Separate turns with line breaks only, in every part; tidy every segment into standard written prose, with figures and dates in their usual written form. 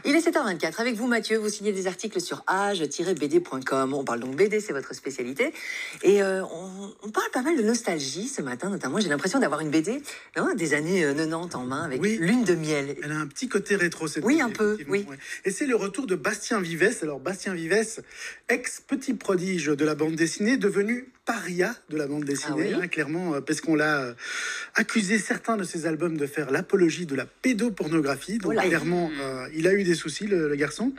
Il est 7h24. Avec vous, Mathieu, vous signez des articles sur age-bd.com. On parle donc BD, c'est votre spécialité. Et on parle pas mal de nostalgie ce matin, notamment. J'ai l'impression d'avoir une BD des années 90 en main, avec Lune de miel.
Elle a un petit côté rétro, cette
Oui,
BD,
un peu, oui.
Ouais. Et c'est le retour de Bastien Vivès. Alors, Bastien Vivès, ex-petit prodige de la bande dessinée, devenu paria de la bande dessinée, clairement, parce qu'on l'a accusé, certains de ses albums, de faire l'apologie de la pédopornographie. Donc, clairement, il a eu des soucis, le garçon.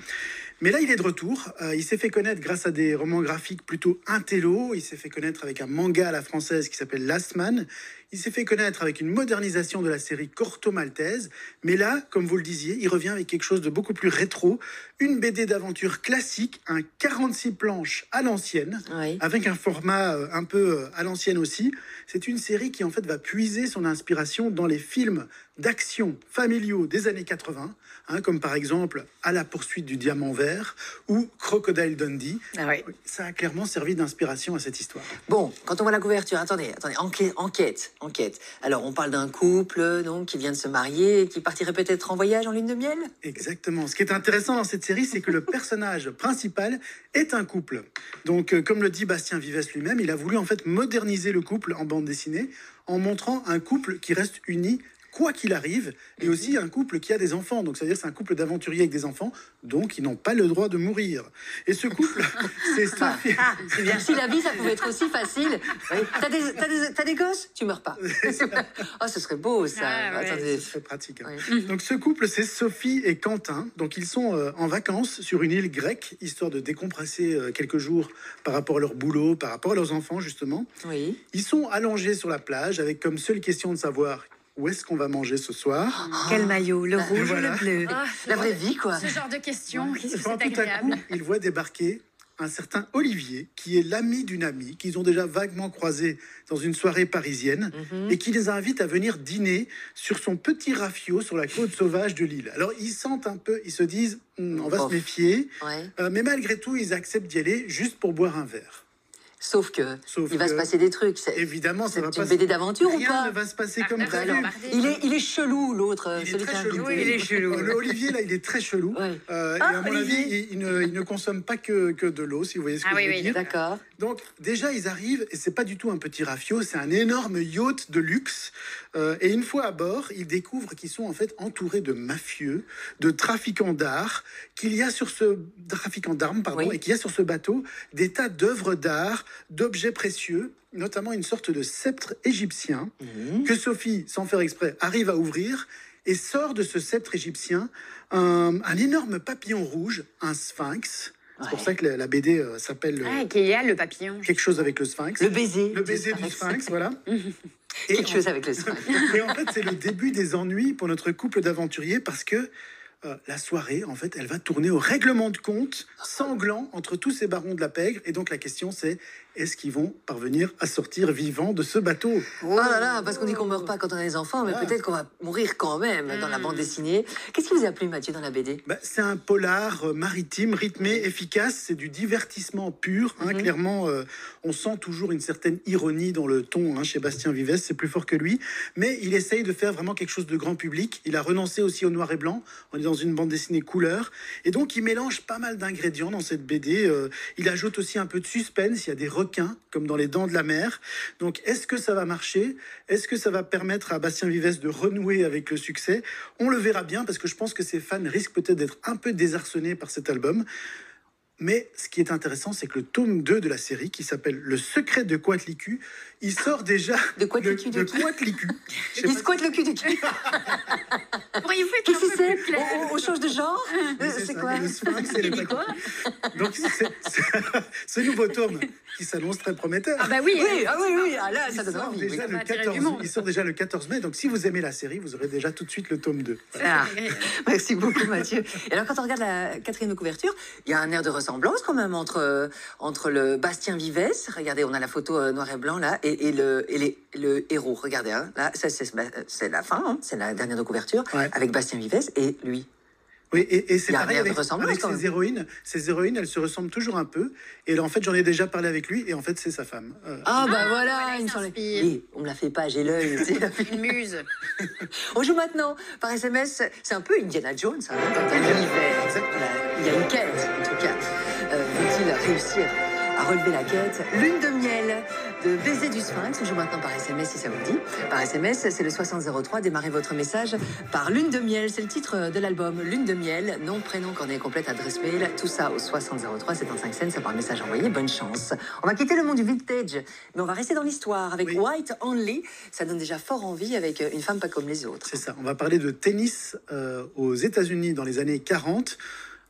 Mais là, il est de retour. Il s'est fait connaître grâce à des romans graphiques plutôt intello. Il s'est fait connaître avec un manga à la française qui s'appelle Last Man. Il s'est fait connaître avec une modernisation de la série Corto Maltese. Mais là, comme vous le disiez, il revient avec quelque chose de beaucoup plus rétro. Une BD d'aventure classique, un 46 planches à l'ancienne, avec un format un peu à l'ancienne aussi. C'est une série qui, en fait, va puiser son inspiration dans les films d'action familiaux des années 80, comme par exemple À la poursuite du diamant vert ou Crocodile Dundee. Ça a clairement servi d'inspiration à cette histoire.
Bon, quand on voit la couverture, attendez, enquête. Alors, on parle d'un couple donc qui vient de se marier et qui partirait peut-être en voyage en lune de miel.
Exactement. Ce qui est intéressant dans cette série, c'est que le personnage principal est un couple. Donc, comme le dit Bastien Vivès lui-même, il a voulu en fait moderniser le couple en bande dessinée en montrant un couple qui reste uni quoi qu'il arrive, et aussi un couple qui a des enfants. Donc, c'est-à-dire c'est un couple d'aventuriers avec des enfants, donc ils n'ont pas le droit de mourir. Et ce couple, c'est Sophie.
C'est bien. Si la vie, ça pouvait être aussi facile. T'as des gosses, tu meurs pas. Ce serait beau, ça.
Attendez, c'est très pratique. Donc, ce couple, c'est Sophie et Quentin. Donc, ils sont en vacances sur une île grecque, histoire de décompresser quelques jours par rapport à leur boulot, par rapport à leurs enfants, justement. Ils sont allongés sur la plage, avec comme seule question de savoir où est-ce qu'on va manger ce soir.
Quel maillot, le rouge ou le bleu?
La vraie vie, quoi.
Ce genre de questions, qu'est-ce que c'est
agréable. Tout à coup, ils voient débarquer un certain Olivier, qui est l'ami d'une amie, qu'ils ont déjà vaguement croisé dans une soirée parisienne, et qui les invite à venir dîner sur son petit rafio sur la côte sauvage de l'île. Alors, ils sentent un peu, ils se disent, on va se méfier, mais malgré tout, ils acceptent d'y aller juste pour boire un verre.
Sauf que il va se passer des trucs.
Évidemment, ça va pas.
C'est une BD d'aventure ou pas?
Rien ne va se passer comme ça.
Il est chelou, l'autre.
Il est très chelou.
Il est chelou.
Olivier, là, il est très chelou. Et à mon avis, il ne consomme pas que de l'eau, si vous voyez ce que je veux dire.
D'accord.
Donc, déjà, ils arrivent, et c'est pas du tout un petit rafio, c'est un énorme yacht de luxe. Et une fois à bord, ils découvrent qu'ils sont en fait entourés de mafieux, de trafiquants d'art, qu'il y a sur ce et qu'il y a sur ce bateau des tas d'œuvres d'art, d'objets précieux, notamment une sorte de sceptre égyptien que Sophie, sans faire exprès, arrive à ouvrir et sort de ce sceptre égyptien un énorme papillon rouge, un sphinx. C'est pour ça que la BD s'appelle...
qu'il y a le papillon.
Quelque chose avec le sphinx.
Le baiser.
Le baiser du sphinx, voilà.
Quelque chose avec le sphinx.
Et en fait, c'est le début des ennuis pour notre couple d'aventuriers parce que la soirée, en fait, elle va tourner au règlement de compte sanglant entre tous ces barons de la pègre. Et donc, la question, c'est est-ce qu'ils vont parvenir à sortir vivants de ce bateau?
Oh là là, parce qu'on dit qu'on meurt pas quand on a des enfants, mais peut-être qu'on va mourir quand même dans la bande dessinée. Qu'est-ce qui vous a plu, Mathieu, dans la BD?
C'est un polar maritime, rythmé, efficace. C'est du divertissement pur. Clairement, on sent toujours une certaine ironie dans le ton chez Bastien Vivès. C'est plus fort que lui. Mais il essaye de faire vraiment quelque chose de grand public. Il a renoncé aussi au noir et blanc. On est dans une bande dessinée couleur. Et donc, il mélange pas mal d'ingrédients dans cette BD. Il ajoute aussi un peu de suspense. Il y a des requins, comme dans Les Dents de la Mer. Donc, est-ce que ça va marcher? Est-ce que ça va permettre à Bastien Vivès de renouer avec le succès? On le verra bien, parce que je pense que ses fans risquent peut-être d'être un peu désarçonnés par cet album. Mais ce qui est intéressant, c'est que le tome 2 de la série, qui s'appelle Le secret de Coatlicue, il sort déjà
de Coatlicue. Il squatte le cul de qui? Qu'est-ce que c'est? On change de genre? C'est quoi?
Le sphinx et le quoi? Donc, ce nouveau tome qui s'annonce très prometteur.
Oui. Là, ça donne envie.
Il sort déjà le 14 mai. Donc, si vous aimez la série, vous aurez déjà tout de suite le tome 2.
Merci beaucoup, Mathieu. Et alors, quand on regarde la quatrième couverture, il y a un air de ressemblance quand même entre le Bastien Vivès, regardez, on a la photo noir et blanc là, et le héros, regardez, là, c'est la fin, c'est la dernière de couverture, avec Bastien Vivès et lui.
Oui, et c'est pareil avec
ses
héroïnes. Ces héroïnes, elles se ressemblent toujours un peu. Et là, en fait, j'en ai déjà parlé avec lui. Et en fait, c'est sa femme.
Voilà, il me semble. Oui, on me la fait pas, j'ai l'œil.
Une muse.
On joue maintenant par SMS. C'est un peu Indiana Jones, quand on réussir à relever la quête. Lune de miel de Baiser du Sphinx. On joue maintenant par SMS si ça vous dit. Par SMS, c'est le 6003. Démarrez votre message par Lune de miel. C'est le titre de l'album. Lune de miel. Nom, prénom, coordonnée complète, adresse mail. Tout ça au 6003. 75 cents. Ça par un message envoyé. Bonne chance. On va quitter le monde du vintage, mais on va rester dans l'histoire avec White Only. Ça donne déjà fort envie avec une femme pas comme les autres.
C'est ça. On va parler de tennis aux États-Unis dans les années 40.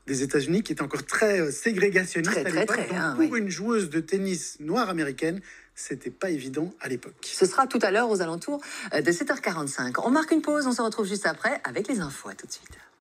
Des États-Unis qui étaient encore très ségrégationnistes à l'époque. Pour une joueuse de tennis noire américaine, c'était pas évident à l'époque.
Ce sera tout à l'heure aux alentours de 7h45. On marque une pause, on se retrouve juste après avec les infos. À tout de suite.